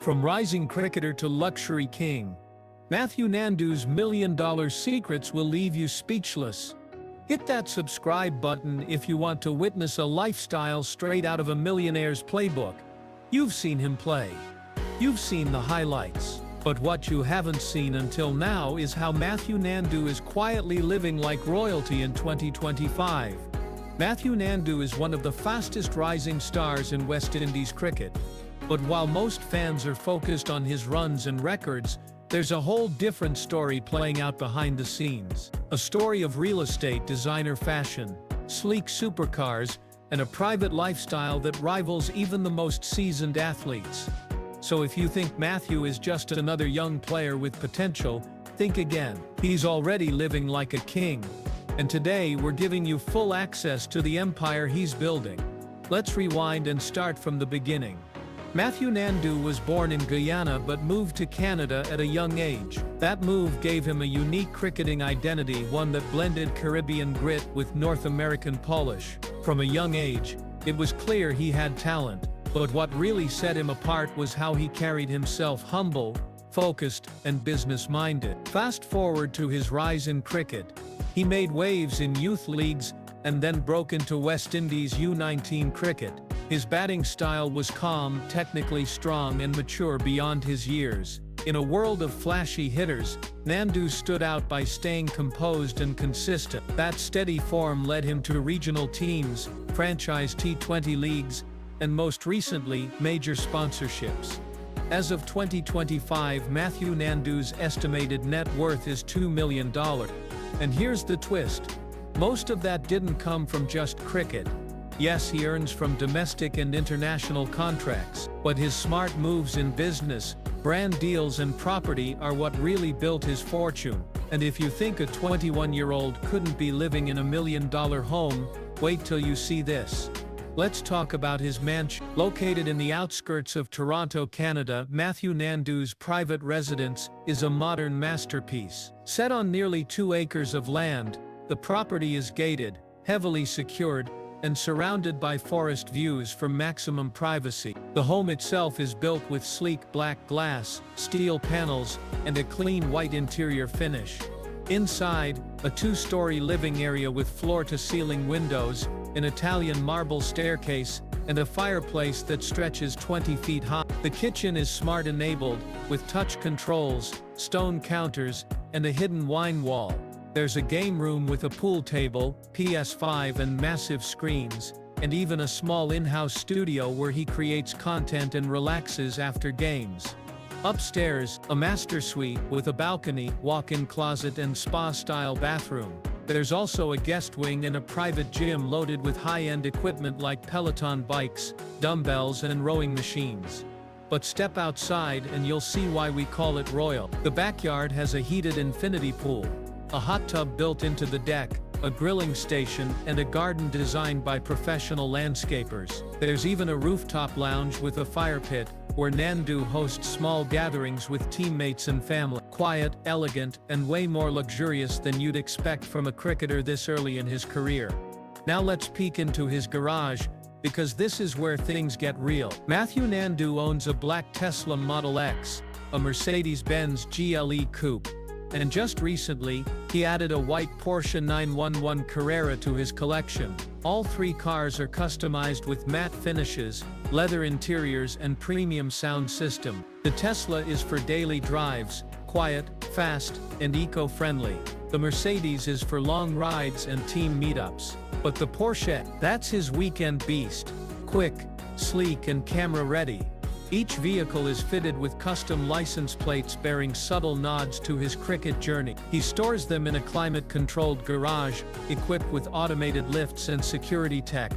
From rising cricketer to luxury king, Matthew Nandu's million-dollar secrets will leave you speechless. Hit that subscribe button if you want to witness a lifestyle straight out of a millionaire's playbook. You've seen him play. You've seen the highlights. But what you haven't seen until now is how Matthew Nandu is quietly living like royalty in 2025. Matthew Nandu is one of the fastest rising stars in West Indies cricket. But while most fans are focused on his runs and records, there's a whole different story playing out behind the scenes. A story of real estate, designer fashion, sleek supercars, and a private lifestyle that rivals even the most seasoned athletes. So if you think Matthew is just another young player with potential, think again. He's already living like a king. And today we're giving you full access to the empire he's building. Let's rewind and start from the beginning. Matthew Nandu was born in Guyana but moved to Canada at a young age. That move gave him a unique cricketing identity, one that blended Caribbean grit with North American polish. From a young age, it was clear he had talent, but what really set him apart was how he carried himself: humble, focused, and business-minded. Fast forward to his rise in cricket. He made waves in youth leagues and then broke into West Indies U19 cricket. His batting style was calm, technically strong, and mature beyond his years. In a world of flashy hitters, Nandu stood out by staying composed and consistent. That steady form led him to regional teams, franchise T20 leagues, and most recently, major sponsorships. As of 2025, Matthew Nandu's estimated net worth is $2 million. And here's the twist. Most of that didn't come from just cricket. Yes, he earns from domestic and international contracts, but his smart moves in business, brand deals, and property are what really built his fortune. And if you think a 21-year-old couldn't be living in $1 million home, wait till you see this. Let's talk about his mansion. Located in the outskirts of Toronto, Canada, Matthew Nandu's private residence is a modern masterpiece. Set on nearly 2 acres of land, the property is gated, heavily secured, and surrounded by forest views for maximum privacy. The home itself is built with sleek black glass, steel panels, and a clean white interior finish. Inside, a 2-story living area with floor-to-ceiling windows, an Italian marble staircase, and a fireplace that stretches 20 feet high. The kitchen is smart-enabled, with touch controls, stone counters, and a hidden wine wall. There's a game room with a pool table, PS5 and massive screens, and even a small in-house studio where he creates content and relaxes after games. Upstairs, a master suite with a balcony, walk-in closet, and spa-style bathroom. There's also a guest wing and a private gym loaded with high-end equipment like Peloton bikes, dumbbells, and rowing machines. But step outside and you'll see why we call it royal. The backyard has a heated infinity pool, a hot tub built into the deck, a grilling station, and a garden designed by professional landscapers. There's even a rooftop lounge with a fire pit, where Nandu hosts small gatherings with teammates and family. Quiet, elegant, and way more luxurious than you'd expect from a cricketer this early in his career. Now let's peek into his garage, because this is where things get real. Matthew Nandu owns a black Tesla Model X, a Mercedes-Benz GLE coupe, and just recently, he added a white Porsche 911 Carrera to his collection. All 3 cars are customized with matte finishes, leather interiors, and premium sound system. The Tesla is for daily drives, quiet, fast, and eco-friendly. The Mercedes is for long rides and team meetups. But the Porsche, that's his weekend beast. Quick, sleek, and camera-ready. Each vehicle is fitted with custom license plates bearing subtle nods to his cricket journey. He stores them in a climate-controlled garage, equipped with automated lifts and security tech.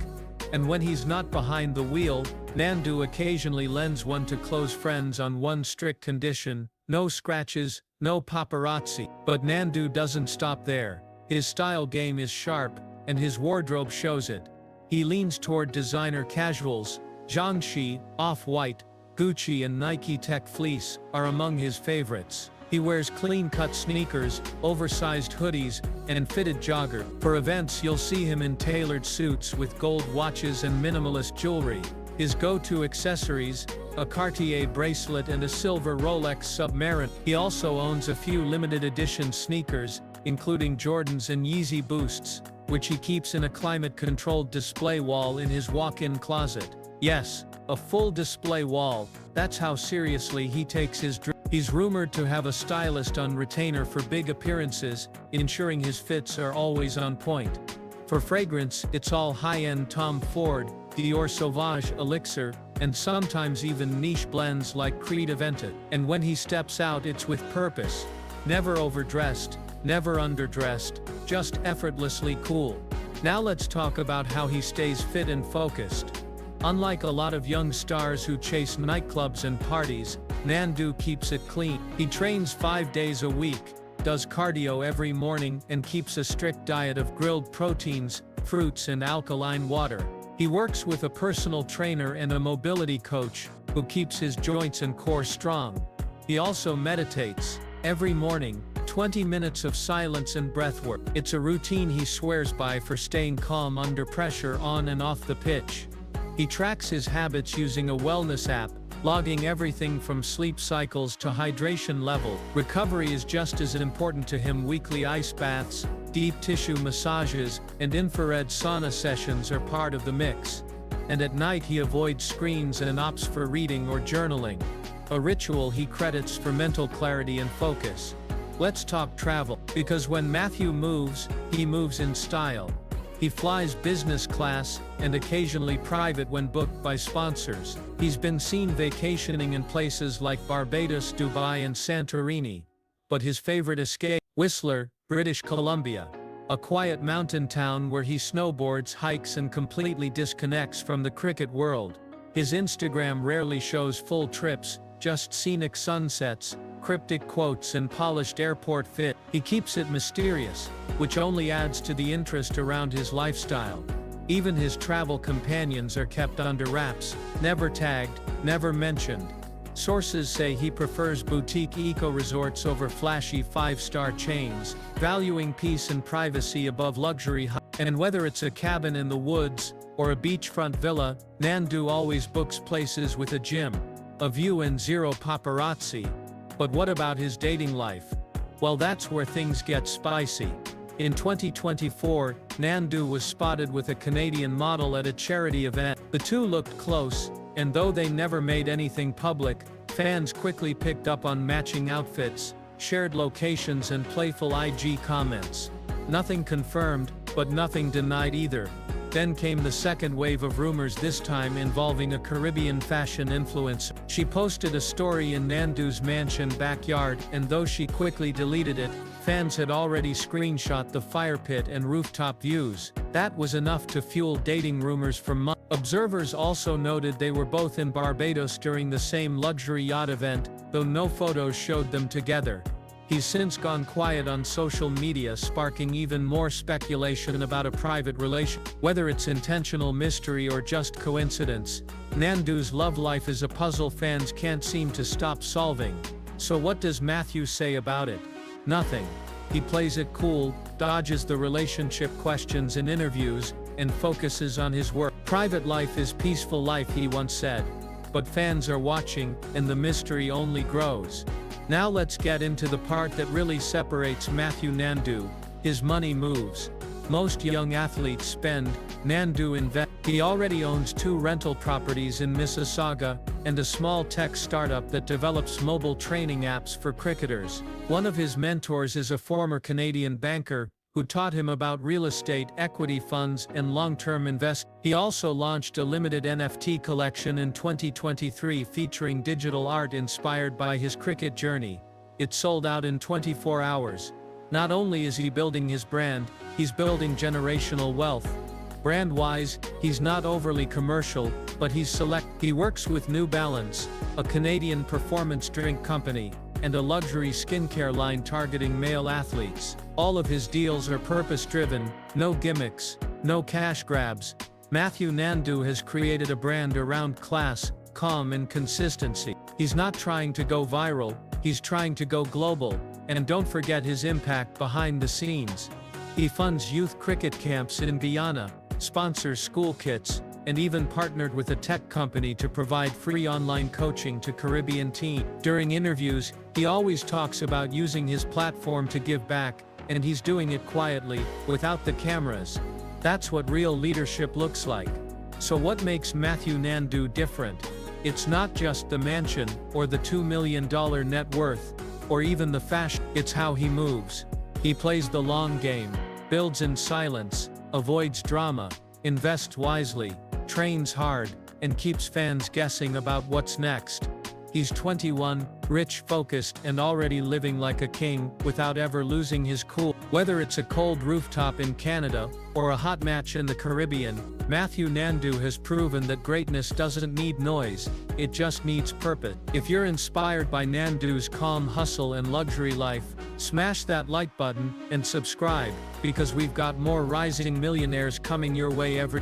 And when he's not behind the wheel, Nandu occasionally lends one to close friends on one strict condition: no scratches, no paparazzi. But Nandu doesn't stop there. His style game is sharp, and his wardrobe shows it. He leans toward designer casuals. Givenchy, Off-White, Gucci, and Nike Tech Fleece are among his favorites. He wears clean-cut sneakers, oversized hoodies, and fitted jogger. For events, you'll see him in tailored suits with gold watches and minimalist jewelry. His go-to accessories, a Cartier bracelet and a silver Rolex Submarine. He also owns a few limited edition sneakers, including Jordans and Yeezy Boosts, which he keeps in a climate-controlled display wall in his walk-in closet. Yes, a full display wall, that's how seriously he takes his dress. He's rumored to have a stylist on retainer for big appearances, ensuring his fits are always on point. For fragrance, it's all high-end Tom Ford, Dior Sauvage Elixir, and sometimes even niche blends like Creed Aventus. And when he steps out, it's with purpose. Never overdressed, never underdressed, just effortlessly cool. Now let's talk about how he stays fit and focused. Unlike a lot of young stars who chase nightclubs and parties, Nandu keeps it clean. He trains 5 days a week, does cardio every morning, and keeps a strict diet of grilled proteins, fruits and alkaline water. He works with a personal trainer and a mobility coach, who keeps his joints and core strong. He also meditates every morning, 20 minutes of silence and breathwork. It's a routine he swears by for staying calm under pressure on and off the pitch. He tracks his habits using a wellness app, logging everything from sleep cycles to hydration level. Recovery is just as important to him. Weekly ice baths, deep tissue massages, and infrared sauna sessions are part of the mix. And at night he avoids screens and opts for reading or journaling, a ritual he credits for mental clarity and focus. Let's talk travel, because when Matthew moves, he moves in style. He flies business class, and occasionally private when booked by sponsors. He's been seen vacationing in places like Barbados, Dubai and Santorini. But his favorite escape, Whistler, British Columbia. A quiet mountain town where he snowboards, hikes and completely disconnects from the cricket world. His Instagram rarely shows full trips, just scenic sunsets, cryptic quotes and polished airport fit. He keeps it mysterious, which only adds to the interest around his lifestyle. Even his travel companions are kept under wraps, never tagged, never mentioned. Sources say he prefers boutique eco-resorts over flashy 5-star chains, valuing peace and privacy above luxury. And whether it's a cabin in the woods, or a beachfront villa, Nandu always books places with a gym, a view and zero paparazzi. But what about his dating life? Well, that's where things get spicy. In 2024, Nandu was spotted with a Canadian model at a charity event. The two looked close, and though they never made anything public, fans quickly picked up on matching outfits, shared locations and playful IG comments. Nothing confirmed, but nothing denied either. Then came the second wave of rumors, this time involving a Caribbean fashion influencer. She posted a story in Nandu's mansion backyard, and though she quickly deleted it, fans had already screenshot the fire pit and rooftop views. That was enough to fuel dating rumors for months. Observers also noted they were both in Barbados during the same luxury yacht event, though no photos showed them together. He's since gone quiet on social media, sparking even more speculation about a private relation. Whether it's intentional mystery or just coincidence, Nandu's love life is a puzzle fans can't seem to stop solving. So what does Matthew say about it? Nothing. He plays it cool, dodges the relationship questions in interviews, and focuses on his work. Private life is peaceful life, he once said. But fans are watching, and the mystery only grows. Now let's get into the part that really separates Matthew Nandu, his money moves. Most young athletes spend, Nandu invests. He already owns 2 rental properties in Mississauga, and a small tech startup that develops mobile training apps for cricketers. One of his mentors is a former Canadian banker, who taught him about real estate, equity funds, and long-term investment. He also launched a limited NFT collection in 2023 featuring digital art inspired by his cricket journey. It sold out in 24 hours. Not only is he building his brand, he's building generational wealth. Brand-wise, he's not overly commercial, but he's select. He works with New Balance, a Canadian performance drink company, and a luxury skincare line targeting male athletes. All of his deals are purpose-driven, no gimmicks, no cash grabs. Matthew Nandu has created a brand around class, calm and consistency. He's not trying to go viral, he's trying to go global. And don't forget his impact behind the scenes. He funds youth cricket camps in Guyana, sponsors school kits, and even partnered with a tech company to provide free online coaching to Caribbean teens. During interviews, he always talks about using his platform to give back, and he's doing it quietly, without the cameras. That's what real leadership looks like. So what makes Matthew Nandu different? It's not just the mansion, or the $2 million net worth, or even the fashion. It's how he moves. He plays the long game, builds in silence, avoids drama, invests wisely, trains hard, and keeps fans guessing about what's next. He's 21, rich, focused, and already living like a king, without ever losing his cool. Whether it's a cold rooftop in Canada, or a hot match in the Caribbean, Matthew Nandu has proven that greatness doesn't need noise, it just needs purpose. If you're inspired by Nandu's calm hustle and luxury life, smash that like button, and subscribe, because we've got more rising millionaires coming your way every